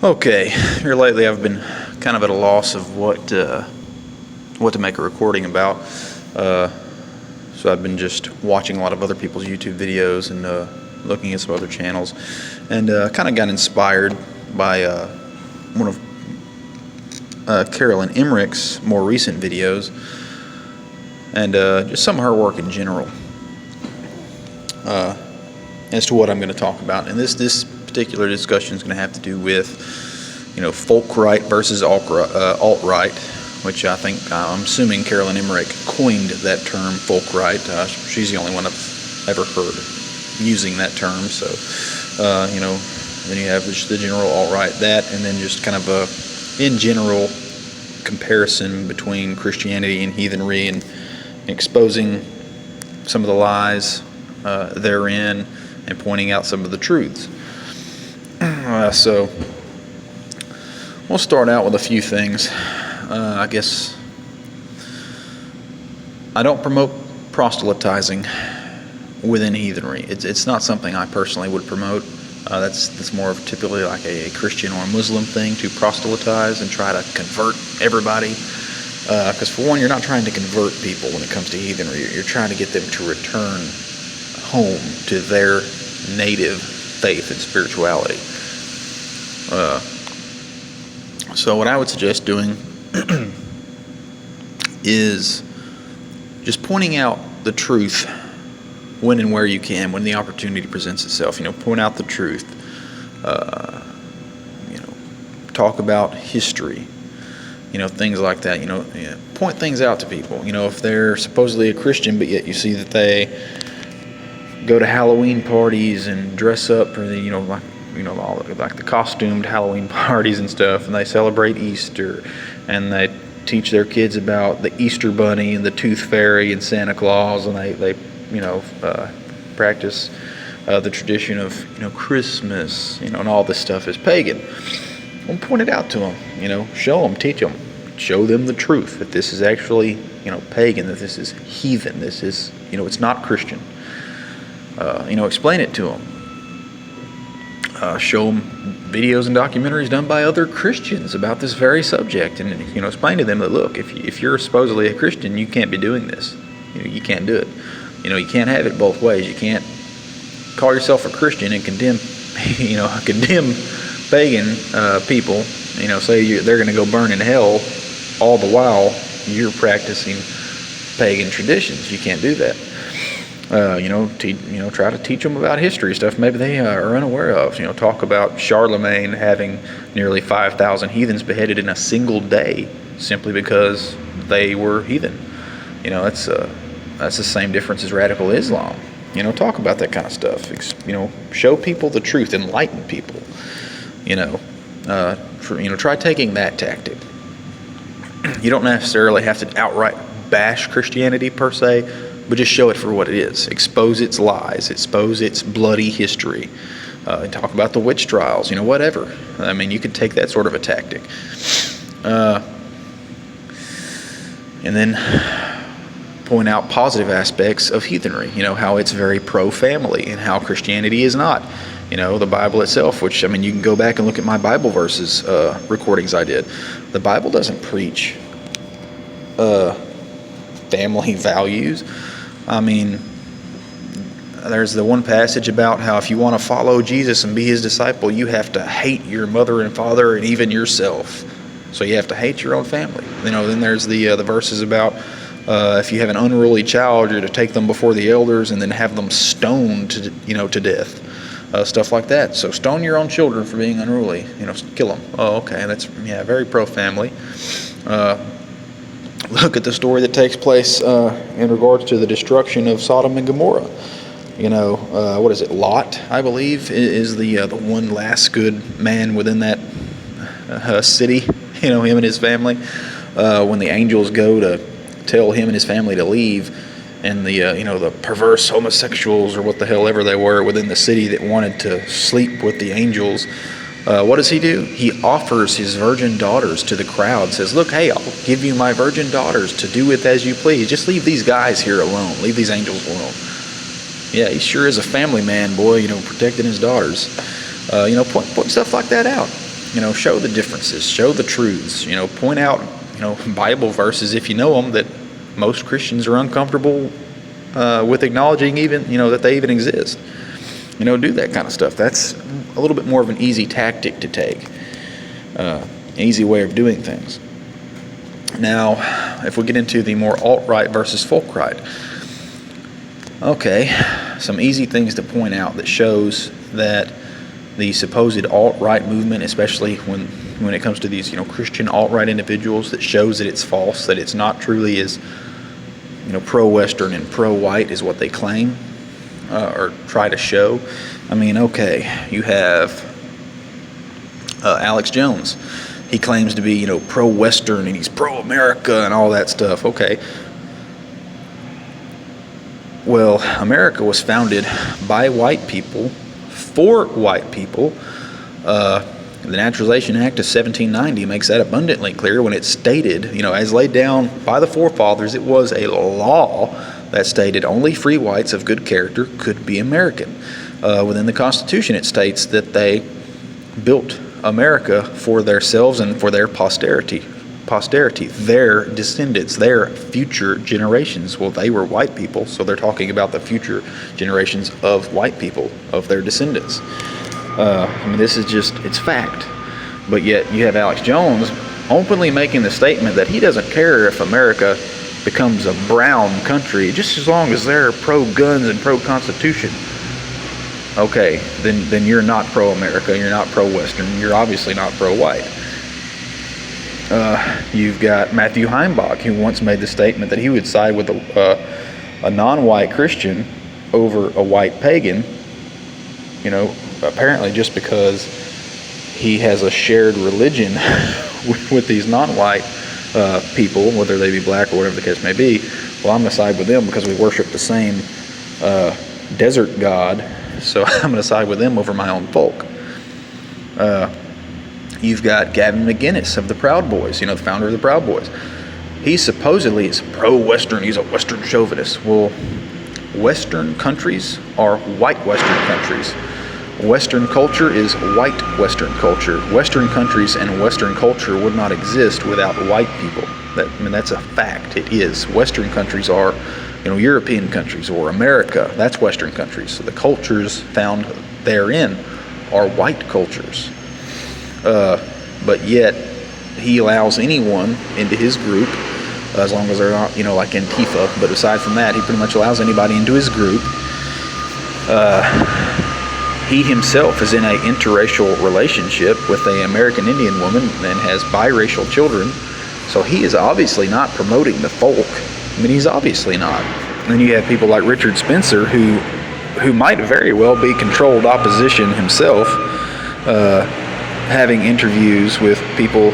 Okay, here lately I've been kind of at a loss of what to make a recording about. So I've been just watching a lot of other people's YouTube videos and looking at some other channels, and kind of got inspired by one of Carolyn Emmerich's more recent videos, and just some of her work in general as to what I'm going to talk about. And this particular discussion is going to have to do with, folk right versus alt-right, which I'm assuming Carolyn Emmerich coined that term, folk right. She's the only one I've ever heard using that term. So, then you have the general alt-right, that, and then just kind of a, in general, comparison between Christianity and heathenry, and exposing some of the lies therein and pointing out some of the truths. So we'll start out with a few things. I guess I don't promote proselytizing within heathenry. It's not something I personally would promote. That's more of typically like a Christian or a Muslim thing, to proselytize and try to convert everybody. Because for one, you're not trying to convert people when it comes to heathenry. You're trying to get them to return home to their native faith and spirituality. So what I would suggest doing is just pointing out the truth when and where you can, when the opportunity presents itself. Point out the truth. Talk about history. Things like that. Point things out to people. If they're supposedly a Christian, but yet you see that they go to Halloween parties and dress up for the, all like the costumed Halloween parties and stuff, and they celebrate Easter, and they teach their kids about the Easter Bunny and the Tooth Fairy and Santa Claus, and they practice the tradition of Christmas, and all this stuff is pagan. Well, point it out to them, show them, teach them, show them the truth, that this is actually pagan, that this is heathen, this is it's not Christian. Explain it to them. Show them videos and documentaries done by other Christians about this very subject, and explain to them that, look, if you're supposedly a Christian, you can't be doing this. You can't do it. You can't have it both ways. You can't call yourself a Christian and condemn pagan people. Say they're going to go burn in hell, all the while you're practicing pagan traditions. You can't do that. Try to teach them about history stuff maybe they are unaware of. Talk about Charlemagne having nearly 5,000 heathens beheaded in a single day simply because they were heathen. That's the same difference as radical Islam. Talk about that kind of stuff. Show people the truth, enlighten people. Try taking that tactic. You don't necessarily have to outright bash Christianity per se, but just show it for what it is. Expose its lies, expose its bloody history. Talk about the witch trials, whatever. You could take that sort of a tactic. And then point out positive aspects of heathenry, how it's very pro-family and how Christianity is not. The Bible itself, which, you can go back and look at my Bible verses recordings I did. The Bible doesn't preach family values. There's the one passage about how if you want to follow Jesus and be his disciple, you have to hate your mother and father and even yourself. So you have to hate your own family. Then there's the verses about if you have an unruly child, you're to take them before the elders and then have them stoned to death. Stuff like that. So stone your own children for being unruly. Kill them. Oh, okay. That's very pro-family. Look at the story that takes place in regards to the destruction of Sodom and Gomorrah. What is it? Lot, I believe, is the one last good man within that city. Him and his family. When the angels go to tell him and his family to leave, and the perverse homosexuals or what the hell ever they were within the city that wanted to sleep with the angels. What does he do? He offers his virgin daughters to the crowd, says, look, hey, I'll give you my virgin daughters to do with as you please. Just leave these guys here alone. Leave these angels alone. Yeah, he sure is a family man, boy, protecting his daughters. Point stuff like that out. show the differences, show the truths, point out, Bible verses, if you know them, that most Christians are uncomfortable with acknowledging even, that they even exist. Do that kind of stuff. That's a little bit more of an easy tactic to take, an easy way of doing things. Now, if we get into the more alt-right versus folk-right, okay, some easy things to point out that shows that the supposed alt-right movement, especially when it comes to these, Christian alt-right individuals, that shows that it's false, that it's not truly as, pro-Western and pro-white is what they claim or try to show. Okay, you have Alex Jones. He claims to be, pro-Western and he's pro-America and all that stuff. Okay. Well, America was founded by white people, for white people. The Naturalization Act of 1790 makes that abundantly clear when it stated, as laid down by the forefathers, it was a law that stated only free whites of good character could be American. Within the Constitution, it states that they built America for themselves and for their posterity, their descendants, their future generations. Well, they were white people, so they're talking about the future generations of white people, of their descendants. This is just, it's fact. But yet you have Alex Jones openly making the statement that he doesn't care if America becomes a brown country, just as long as they're pro-guns and pro-Constitution. Okay, then you're not pro-America, you're not pro-Western, you're obviously not pro-white. You've got Matthew Heimbach, who once made the statement that he would side with a non-white Christian over a white pagan, apparently just because he has a shared religion with these non-white people, whether they be black or whatever the case may be. Well, I'm going to side with them because we worship the same desert god, so I'm going to side with them over my own folk. You've got Gavin McInnes of the Proud Boys, the founder of the Proud Boys. He supposedly is pro-Western. He's a Western chauvinist. Well, Western countries are white Western countries. Western culture is white Western culture. Western countries and Western culture would not exist without white people. That's a fact. It is. Western countries are, European countries, or America. That's Western countries. So the cultures found therein are white cultures. But yet he allows anyone into his group, as long as they're not, like Antifa. But aside from that, he pretty much allows anybody into his group. He himself is in an interracial relationship with an American Indian woman and has biracial children. So he is obviously not promoting the folk. He's obviously not. And then you have people like Richard Spencer, who might very well be controlled opposition himself, having interviews with people.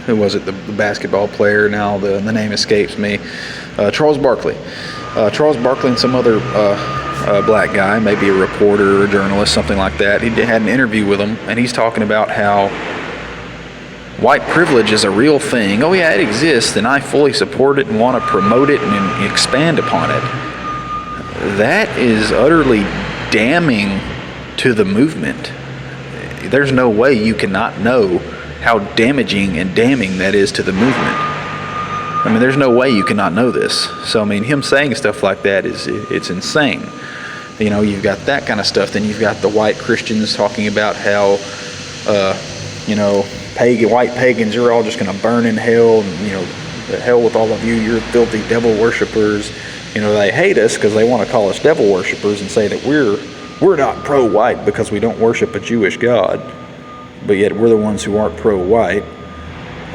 Who was it? The basketball player. Now the name escapes me. Charles Barkley. Charles Barkley and some other black guy, maybe a reporter or a journalist, something like that. He had an interview with him, and he's talking about how white privilege is a real thing. Oh yeah, it exists, and I fully support it and want to promote it and expand upon it. That is utterly damning to the movement. There's no way you cannot know how damaging and damning that is to the movement. There's no way you cannot know this. So, him saying stuff like that it's insane. You've got that kind of stuff. Then you've got the white Christians talking about how, white pagans, you're all just going to burn in hell, and, the hell with all of you, you're filthy devil worshipers. They hate us because they want to call us devil worshipers and say that we're not pro-white because we don't worship a Jewish God, but yet we're the ones who aren't pro-white.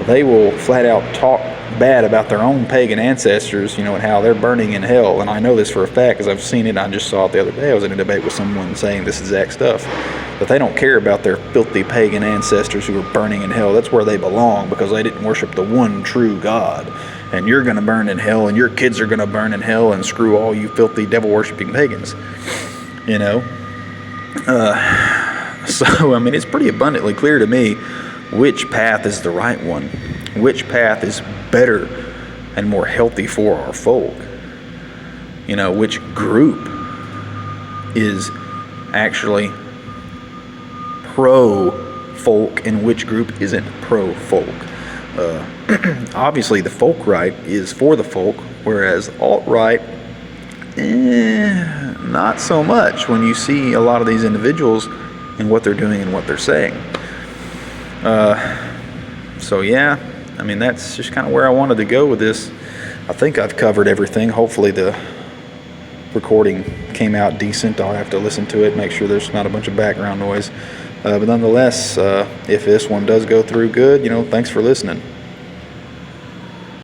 They will flat out talk bad about their own pagan ancestors, and how they're burning in hell. And I know this for a fact because I've seen it. I just saw it the other day. I was in a debate with someone saying this exact stuff. But they don't care about their filthy pagan ancestors who are burning in hell. That's where they belong because they didn't worship the one true God. And you're going to burn in hell, and your kids are going to burn in hell, and screw all you filthy devil-worshipping pagans. So, it's pretty abundantly clear to me which path is the right one, which path is better and more healthy for our folk, which group is actually pro-folk and which group isn't pro-folk. Obviously, the folk right is for the folk, whereas alt-right, not so much when you see a lot of these individuals and what they're doing and what they're saying. So yeah, I mean, that's just kind of where I wanted to go with this. I think I've covered everything. Hopefully the recording came out decent. I'll have to listen to it, make sure there's not a bunch of background noise. But nonetheless, if this one does go through good, thanks for listening.